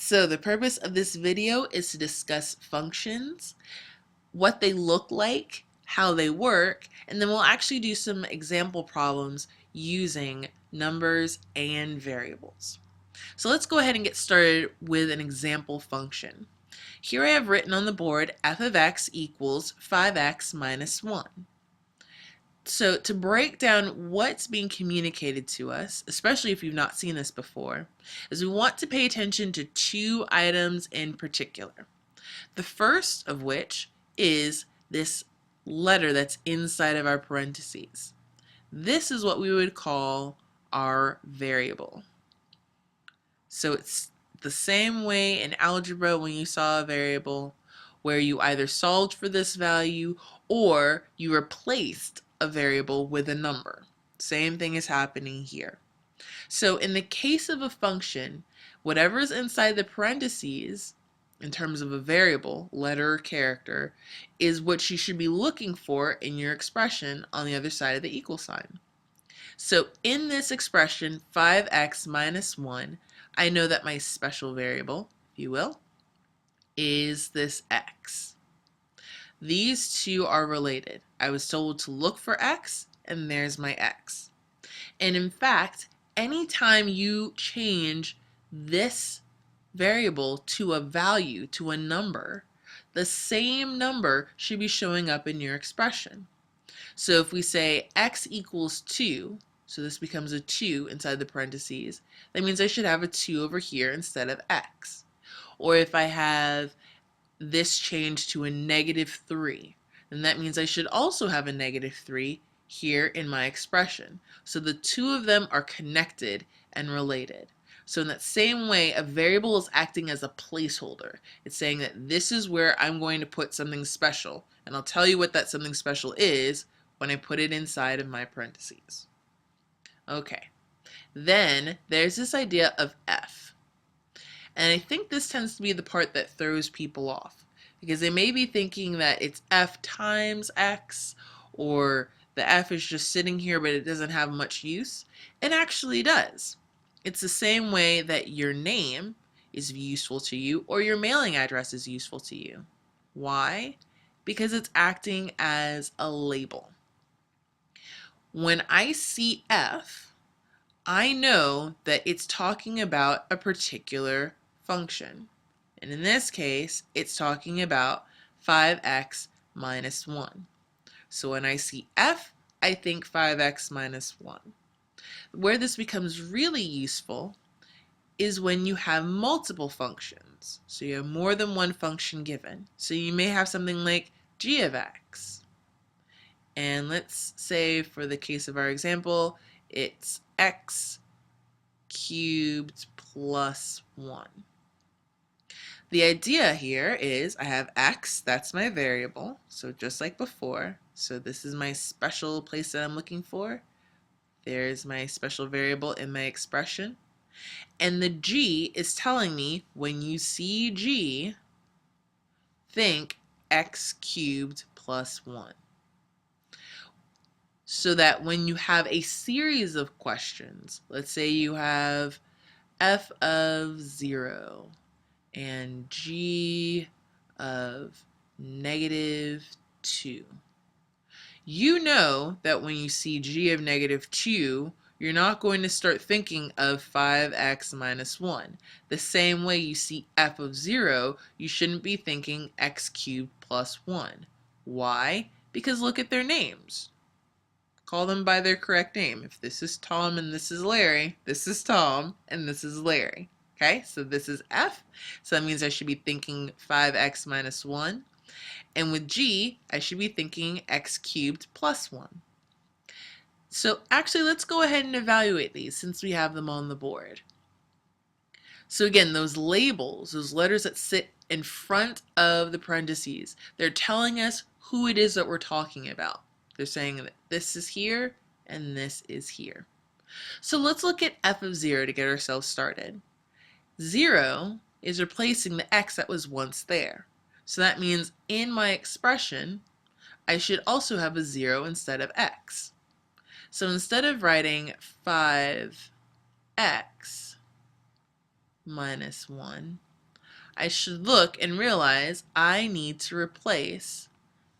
So the purpose of this video is to discuss functions, what they look like, how they work, and then we'll actually do some example problems using numbers and variables. So let's go ahead and get started with an example function. Here I have written on the board f of x equals 5x minus 1. So to break down what's being communicated to us, especially if you've not seen this before, is we want to pay attention to two items in particular. The first of which is this letter that's inside of our parentheses. This is what we would call our variable. So it's the same way in algebra when you saw a variable where you either solved for this value or you replaced a variable with a number. Same thing is happening here. So in the case of a function, whatever is inside the parentheses in terms of a variable, letter or character, is what you should be looking for in your expression on the other side of the equal sign. So in this expression, 5x minus 1, I know that my special variable, if you will, is this x. These two are related. I was told to look for x, and there's my x. And in fact, anytime you change this variable to a value, to a number, the same number should be showing up in your expression. So if we say x equals 2, so this becomes a 2 inside the parentheses, that means I should have a 2 over here instead of x. Or if I have this changed to a negative 3, then that means I should also have a negative 3 here in my expression. So the two of them are connected and related. So in that same way, a variable is acting as a placeholder. It's saying that this is where I'm going to put something special, and I'll tell you what that something special is when I put it inside of my parentheses. Okay, then there's this idea of f. And I think this tends to be the part that throws people off, because they may be thinking that it's f times x, or the f is just sitting here but it doesn't have much use. It actually does. It's the same way that your name is useful to you or your mailing address is useful to you. Why? Because it's acting as a label. When I see f, I know that it's talking about a particular function. And in this case, it's talking about 5x minus 1. So when I see f, I think 5x minus 1. Where this becomes really useful is when you have multiple functions. So you have more than one function given. So you may have something like g of x. And let's say for the case of our example, it's x cubed plus 1. The idea here is I have x, that's my variable, so just like before. So this is my special place that I'm looking for. There's my special variable in my expression. And the g is telling me when you see g, think x cubed plus 1. So that when you have a series of questions, let's say you have f of 0 and g of negative 2. You know that when you see g of negative 2, you're not going to start thinking of 5x minus 1. The same way you see f of 0, you shouldn't be thinking x cubed plus 1. Why? Because look at their names. Call them by their correct name. If this is Tom and this is Larry, this is Tom and this is Larry. Okay, so this is f, so that means I should be thinking 5x minus 1. And with g, I should be thinking x cubed plus 1. So actually, let's go ahead and evaluate these since we have them on the board. So again, those labels, those letters that sit in front of the parentheses, they're telling us who it is that we're talking about. They're saying that this is here and this is here. So let's look at f of 0 to get ourselves started. 0 is replacing the x that was once there. So that means in my expression, I should also have a 0 instead of x. So instead of writing 5x minus 1, I should look and realize I need to replace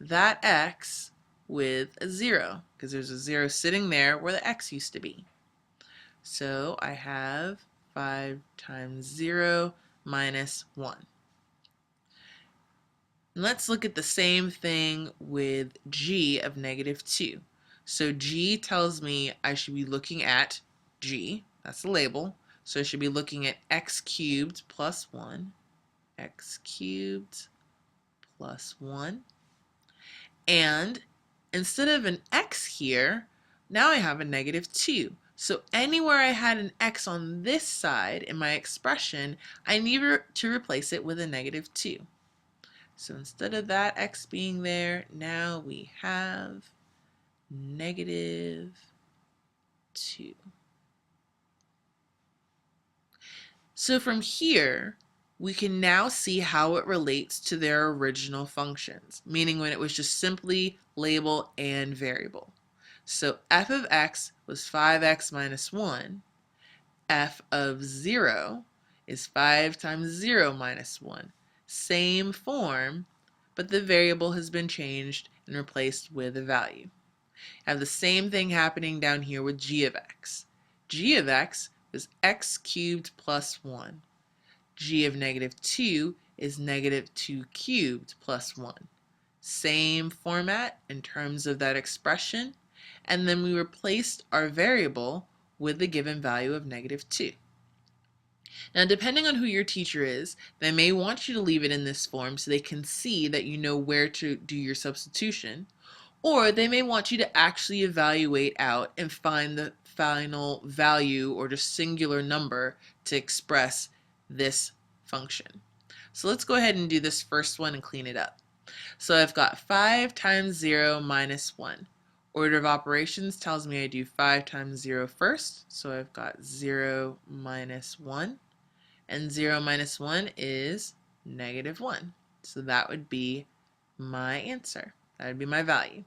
that x with a 0 because there's a 0 sitting there where the x used to be. So I have 5 times 0 minus 1. And let's look at the same thing with g of negative 2. So g tells me I should be looking at g, that's the label. So I should be looking at x cubed plus 1, x cubed plus 1. And instead of an x here, now I have a negative 2. So anywhere I had an x on this side in my expression, I need to replace it with a negative 2. So instead of that x being there, now we have negative 2. So from here, we can now see how it relates to their original functions, meaning when it was just simply label and variable. So f of x was 5x minus 1. F of 0 is 5 times 0 minus 1. Same form, but the variable has been changed and replaced with a value. I have the same thing happening down here with g of x. G of x is x cubed plus 1. G of negative 2 is negative 2 cubed plus 1. Same format in terms of that expression, and then we replaced our variable with the given value of negative 2. Now, depending on who your teacher is, they may want you to leave it in this form so they can see that you know where to do your substitution, or they may want you to actually evaluate out and find the final value or just singular number to express this function. So let's go ahead and do this first one and clean it up. So I've got 5 times 0 minus 1. Order of operations tells me I do 5 times 0 first, so I've got 0 minus 1, and 0 minus 1 is negative 1. So that would be my answer. That would be my value.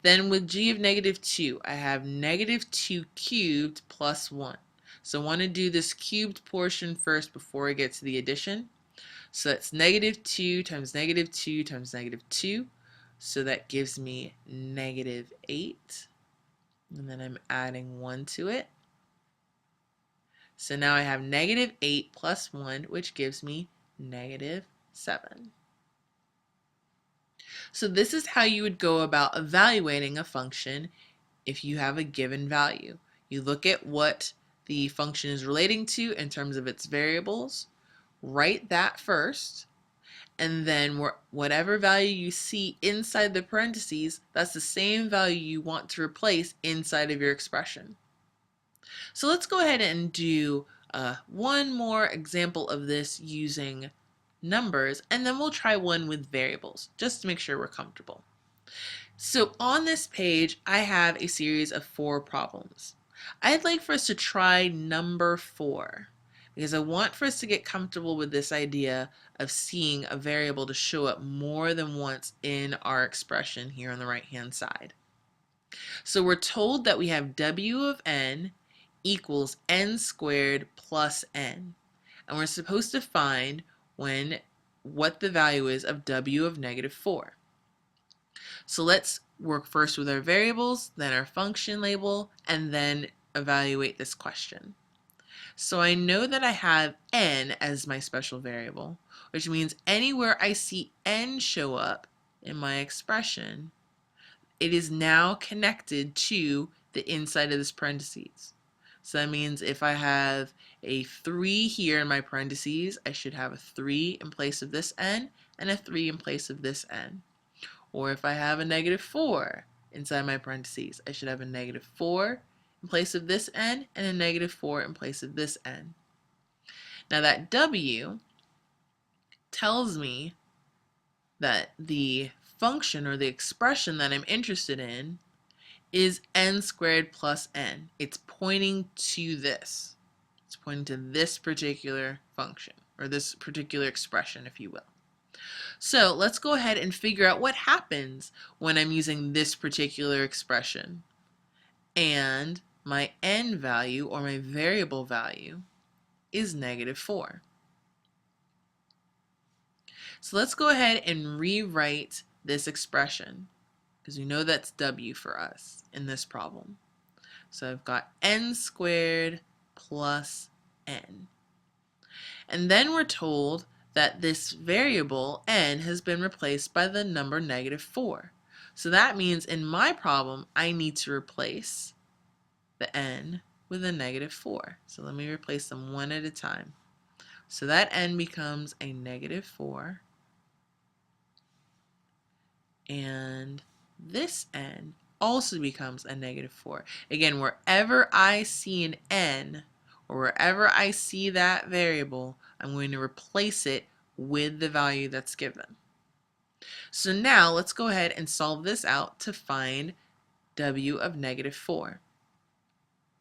Then with g of negative 2, I have negative 2 cubed plus 1. So I want to do this cubed portion first before I get to the addition. So that's negative 2 times negative 2 times negative 2. So that gives me negative 8. And then I'm adding 1 to it. So now I have negative 8 plus 1, which gives me negative 7. So this is how you would go about evaluating a function if you have a given value. You look at what the function is relating to in terms of its variables, write that first, and then whatever value you see inside the parentheses, that's the same value you want to replace inside of your expression. So let's go ahead and do one more example of this using numbers, and then we'll try one with variables, just to make sure we're comfortable. So on this page, I have a series of 4 problems. I'd like for us to try number 4, because I want for us to get comfortable with this idea of seeing a variable to show up more than once in our expression here on the right-hand side. So we're told that we have w of n equals n squared plus n, and we're supposed to find what the value is of w of negative 4. So let's work first with our variables, then our function label, and then evaluate this question. So I know that I have n as my special variable, which means anywhere I see n show up in my expression, it is now connected to the inside of this parentheses. So that means if I have a 3 here in my parentheses, I should have a 3 in place of this n and a 3 in place of this n. Or if I have a negative 4 inside my parentheses, I should have a negative 4 in place of this n and a negative 4 in place of this n. Now that w tells me that the function or the expression that I'm interested in is n squared plus n. It's pointing to this. It's pointing to this particular function, or this particular expression, if you will. So let's go ahead and figure out what happens when I'm using this particular expression. And my n value, or my variable value, is negative 4. So let's go ahead and rewrite this expression, because we know that's w for us in this problem. So I've got n squared plus n. And then we're told that this variable n has been replaced by the number -4. So that means in my problem, I need to replace the n with a -4. So let me replace them one at a time. So that n becomes a -4. And this n also becomes a -4. Again, wherever I see an n, or wherever I see that variable, I'm going to replace it with the value that's given. So now let's go ahead and solve this out to find w of -4.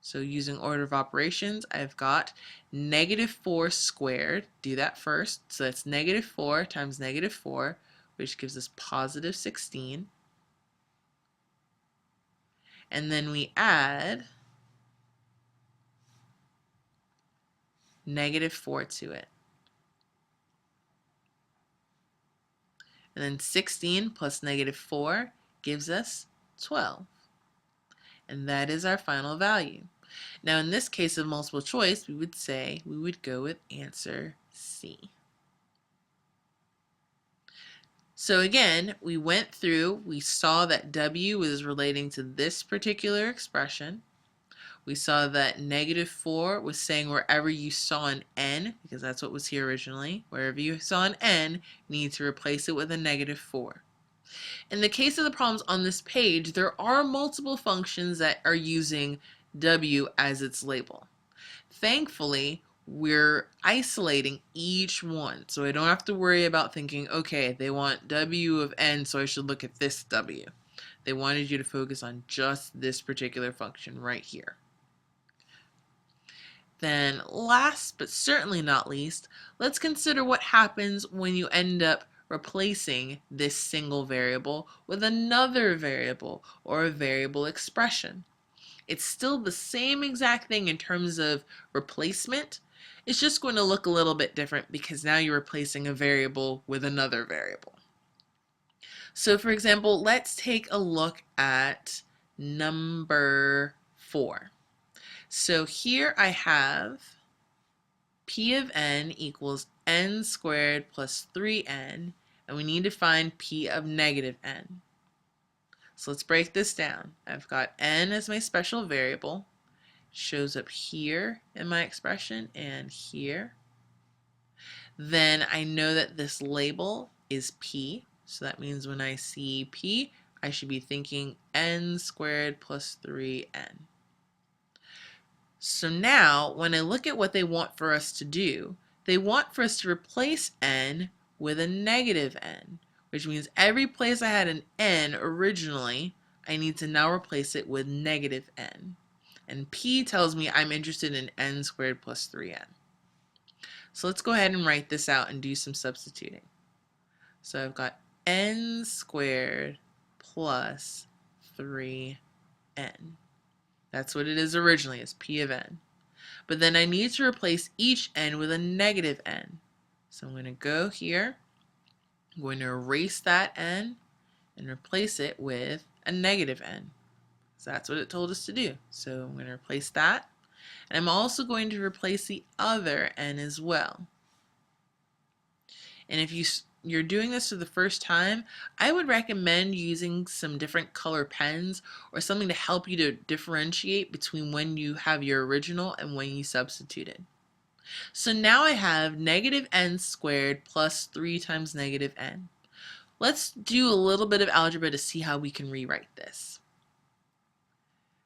So using order of operations, I've got -4 squared. Do that first. So that's -4 times -4, which gives us +16. And then we add -4 to it. And then 16 plus -4 gives us 12. And that is our final value. Now in this case of multiple choice, we would go with answer C. So again, we went through, we saw that w was relating to this particular expression. We saw that -4 was saying wherever you saw an n, because that's what was here originally, wherever you saw an n, you need to replace it with a -4. In the case of the problems on this page, there are multiple functions that are using w as its label. Thankfully, we're isolating each one, so I don't have to worry about thinking, okay, they want w of n, so I should look at this w. They wanted you to focus on just this particular function right here. Then last but certainly not least, let's consider what happens when you end up replacing this single variable with another variable or a variable expression. It's still the same exact thing in terms of replacement. It's just going to look a little bit different because now you're replacing a variable with another variable. So for example, let's take a look at number 4. So here I have p of n equals n squared plus 3n, and we need to find p of -n. So let's break this down. I've got n as my special variable, shows up here in my expression and here. Then I know that this label is p, so that means when I see p, I should be thinking n squared plus 3n. So now, when I look at what they want for us to do, they want for us to replace n with a -n, which means every place I had an n originally, I need to now replace it with -n. And p tells me I'm interested in n squared plus 3n. So let's go ahead and write this out and do some substituting. So I've got n squared plus 3n. That's what it is originally, is p of n. But then I need to replace each n with a -n. So I'm going to go here, I'm going to erase that n and replace it with a -n. So that's what it told us to do. So I'm going to replace that. And I'm also going to replace the other n as well. And if you're doing this for the first time, I would recommend using some different color pens or something to help you to differentiate between when you have your original and when you substituted. So now I have -n squared plus 3 times -n. Let's do a little bit of algebra to see how we can rewrite this.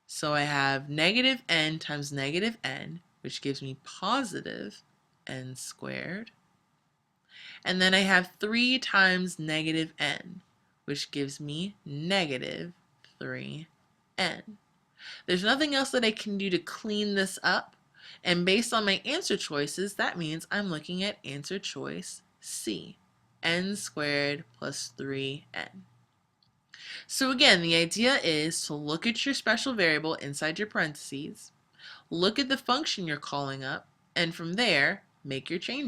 So I have -n times -n, which gives me positive n squared. And then I have 3 times -n, which gives me -3n. There's nothing else that I can do to clean this up, and based on my answer choices, that means I'm looking at answer choice C, n squared plus 3n. So again, the idea is to look at your special variable inside your parentheses, look at the function you're calling up, and from there, make your changes.